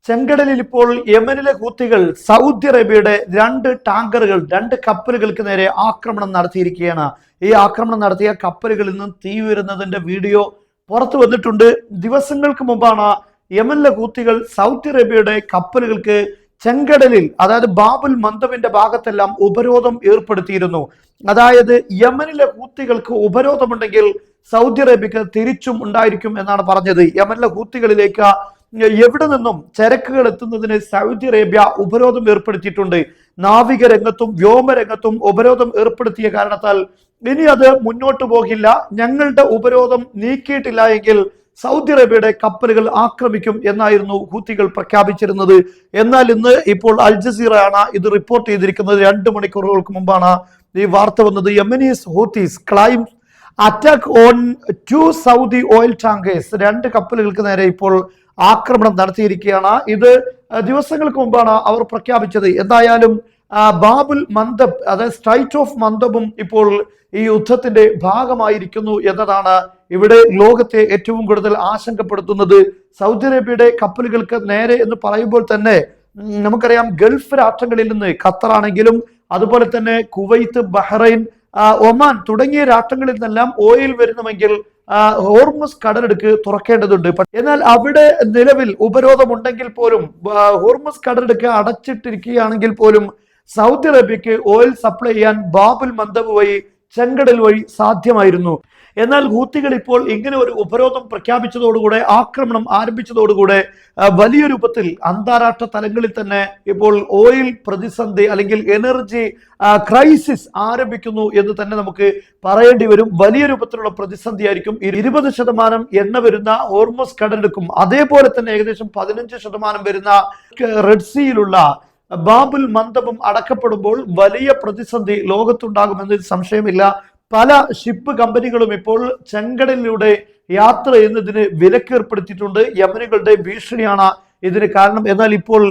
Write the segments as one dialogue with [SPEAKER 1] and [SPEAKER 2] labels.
[SPEAKER 1] ചെങ്കടലിൽ ഇപ്പോൾ യമനിലെ ഹൂത്തികൾ സൗദി അറേബ്യയുടെ രണ്ട് കപ്പലുകൾക്ക് നേരെ ആക്രമണം നടത്തിയിരിക്കുകയാണ്. ഈ ആക്രമണം നടത്തിയ കപ്പലുകളിൽ നിന്നും തീ ഉയരുന്നതിന്റെ വീഡിയോ പുറത്തു വന്നിട്ടുണ്ട്. ദിവസങ്ങൾക്ക് മുമ്പാണ് യമനിലെ ഹൂത്തികൾ സൗദി അറേബ്യയുടെ കപ്പലുകൾക്ക് ചെങ്കടലിൽ, അതായത് ബാബുൽ മന്ദബിന്റെ ഭാഗത്തെല്ലാം ഉപരോധം ഏർപ്പെടുത്തിയിരുന്നു. അതായത് യമനിലെ ഹൂത്തികൾക്ക് ഉപരോധമുണ്ടെങ്കിൽ സൗദി അറേബ്യക്ക് തിരിച്ചും ഉണ്ടായിരിക്കും എന്നാണ് പറഞ്ഞത്. യമനിലെ ഹൂത്തികളിലേക്ക് എവിടെ നിന്നും ചരക്കുകൾ എത്തുന്നതിന് സൗദി അറേബ്യ ഉപരോധം ഏർപ്പെടുത്തിയിട്ടുണ്ട്. നാവിക രംഗത്തും വ്യോമരംഗത്തും ഉപരോധം ഏർപ്പെടുത്തിയ കാരണത്താൽ ഇനി അത് മുന്നോട്ട് പോകില്ല. ഞങ്ങളുടെ ഉപരോധം നീക്കിയിട്ടില്ല എങ്കിൽ സൗദി അറേബ്യയുടെ കപ്പലുകൾ ആക്രമിക്കും എന്നായിരുന്നു ഹൂത്തികൾ പ്രഖ്യാപിച്ചിരുന്നത്. എന്നാൽ ഇന്ന് ഇപ്പോൾ അൽ ജസീറ ആണ് ഇത് റിപ്പോർട്ട് ചെയ്തിരിക്കുന്നത്. 2 മണിക്കൂറുകൾക്ക് മുമ്പാണ് ഈ വാർത്ത വന്നത്. Yemenis Houthis claim attack on 2 Saudi oil tankers. 2 കപ്പലുകൾക്ക് നേരെ ഇപ്പോൾ ആക്രമണം നടത്തിയിരിക്കുകയാണ്. ഇത് ദിവസങ്ങൾക്ക് മുമ്പാണ് അവർ പ്രഖ്യാപിച്ചത്. എന്തായാലും ബാബുൽ മന്ദബ്, അതായത് സ്ട്രൈറ്റ് ഓഫ് മന്ദബും ഇപ്പോൾ ഈ യുദ്ധത്തിന്റെ ഭാഗമായിരിക്കുന്നു എന്നതാണ് ഇവിടെ ലോകത്തെ ഏറ്റവും കൂടുതൽ ആശങ്കപ്പെടുത്തുന്നത്. സൗദി അറേബ്യയുടെ കപ്പലുകൾക്ക് നേരെ എന്ന് പറയുമ്പോൾ തന്നെ നമുക്കറിയാം, ഗൾഫ് രാഷ്ട്രങ്ങളിൽ നിന്ന് ഖത്തറാണെങ്കിലും അതുപോലെ തന്നെ കുവൈത്ത്, ബഹ്റൈൻ, ഒമാൻ തുടങ്ങിയ രാഷ്ട്രങ്ങളിൽ നിന്നെല്ലാം ഓയിൽ വരുന്നുവെങ്കിൽ ഹോർമുസ് കടലെടുക്ക് തുറക്കേണ്ടതുണ്ട്. എന്നാൽ അവിടെ നിലവിൽ ഉപരോധമുണ്ടെങ്കിൽ പോലും, ഹോർമുസ് കടലെടുക്ക് അടച്ചിട്ടിരിക്കുകയാണെങ്കിൽ പോലും സൗദി അറേബ്യക്ക് ഓയിൽ സപ്ലൈ ചെയ്യാൻ ബാബുൽ മന്ദബ് വഴി, ചെങ്കടൽ വഴി സാധ്യമായിരുന്നു. എന്നാൽ ഹൂത്തികൾ ഇപ്പോൾ ഇങ്ങനെ ഒരു ഉപരോധം പ്രഖ്യാപിച്ചതോടുകൂടെ, ആക്രമണം ആരംഭിച്ചതോടുകൂടെ വലിയ രൂപത്തിൽ അന്താരാഷ്ട്ര തലങ്ങളിൽ തന്നെ ഇപ്പോൾ ഓയിൽ പ്രതിസന്ധി അല്ലെങ്കിൽ എനർജി ക്രൈസിസ് ആരംഭിക്കുന്നു എന്ന് തന്നെ നമുക്ക് പറയേണ്ടി വരും. വലിയ രൂപത്തിലുള്ള പ്രതിസന്ധിയായിരിക്കും. 20% എണ്ണ വരുന്ന ഹോർമുസ് കടലെടുക്കും, അതേപോലെ തന്നെ ഏകദേശം 15% വരുന്ന റെഡ് സീയിലുള്ള ബാബുൽ മന്ദബും അടക്കപ്പെടുമ്പോൾ വലിയ പ്രതിസന്ധി ലോകത്തുണ്ടാകുമെന്നതിൽ സംശയമില്ല. പല ഷിപ്പ് കമ്പനികളും ഇപ്പോൾ ചെങ്കടലിലൂടെ യാത്ര ചെയ്യുന്നതിന് വിലക്കേർപ്പെടുത്തിയിട്ടുണ്ട്. യമനികളുടെ ഭീഷണിയാണ് ഇതിന് കാരണം. എന്നാൽ ഇപ്പോൾ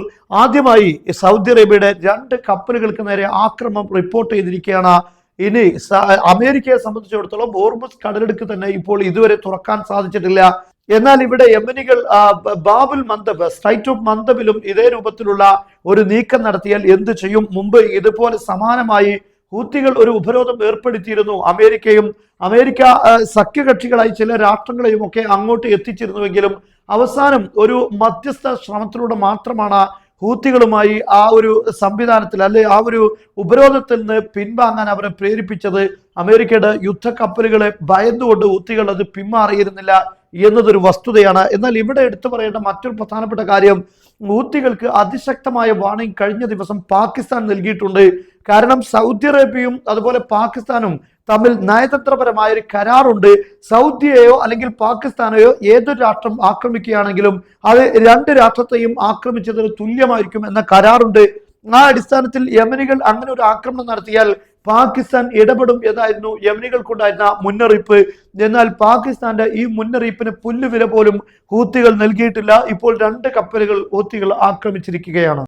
[SPEAKER 1] ആദ്യമായി സൗദി അറേബ്യയുടെ 2 കപ്പലുകൾക്ക് നേരെ ആക്രമണം റിപ്പോർട്ട് ചെയ്തിരിക്കുകയാണ്. ഇനി അമേരിക്കയെ സംബന്ധിച്ചിടത്തോളം ഹോർമുസ് കടലെടുക്ക് തന്നെ ഇപ്പോൾ ഇതുവരെ തുറക്കാൻ സാധിച്ചിട്ടില്ല. എന്നാൽ ഇവിടെ യമനികൾ ബാബുൽ മന്ദബ്, സ്ട്രൈറ്റ് ഓഫ് മന്ദബിലും ഇതേ രൂപത്തിലുള്ള ഒരു നീക്കം നടത്തിയാൽ എന്ത് ചെയ്യും? മുമ്പ് ഇതുപോലെ സമാനമായി ഹൂത്തികൾ ഒരു ഉപരോധം ഏർപ്പെടുത്തിയിരുന്നു. അമേരിക്ക സഖ്യകക്ഷികളായി ചില രാഷ്ട്രങ്ങളെയും ഒക്കെ അങ്ങോട്ട് എത്തിച്ചിരുന്നുവെങ്കിലും അവസാനം ഒരു മധ്യസ്ഥ ശ്രമത്തിലൂടെ മാത്രമാണ് ഹൂത്തികളുമായി ആ ഒരു സംവിധാനത്തിൽ, അല്ലെ ആ ഒരു ഉപരോധത്തിൽ നിന്ന് പിൻവാങ്ങാൻ അവരെ പ്രേരിപ്പിച്ചത്. അമേരിക്കയുടെ യുദ്ധക്കപ്പലുകളെ ഭയന്നുകൊണ്ട് ഹൂത്തികൾ അത് പിന്മാറിയിരുന്നില്ല എന്നതൊരു വസ്തുതയാണ്. എന്നാൽ ഇവിടെ എടുത്തു പറയേണ്ട മറ്റൊരു പ്രധാനപ്പെട്ട കാര്യം, ഹൂത്തികൾക്ക് അതിശക്തമായ വാർണിംഗ് കഴിഞ്ഞ ദിവസം പാകിസ്ഥാൻ നൽകിയിട്ടുണ്ട്. കാരണം സൗദി അറേബ്യയും അതുപോലെ പാകിസ്ഥാനും തമ്മിൽ നയതന്ത്രപരമായ ഒരു കരാറുണ്ട്. സൗദിയെയോ അല്ലെങ്കിൽ പാകിസ്ഥാനെയോ ഏതൊരു രാഷ്ട്രം ആക്രമിക്കുകയാണെങ്കിലും അത് 2 രാഷ്ട്രത്തെയും ആക്രമിച്ചതിന് തുല്യമായിരിക്കും എന്ന കരാറുണ്ട്. ആ അടിസ്ഥാനത്തിൽ യമനികൾ അങ്ങനെ ഒരു ആക്രമണം നടത്തിയാൽ പാകിസ്ഥാൻ ഇടപെടും എന്നായിരുന്നു യമനികൾക്കുണ്ടായിരുന്ന മുന്നറിയിപ്പ്. എന്നാൽ പാകിസ്ഥാന്റെ ഈ മുന്നറിയിപ്പിന് പുല്ലുവില പോലും ഹൂത്തികൾ നൽകിയിട്ടില്ല. ഇപ്പോൾ 2 കപ്പലുകൾ ഹൂത്തികൾ ആക്രമിച്ചിരിക്കുകയാണ്.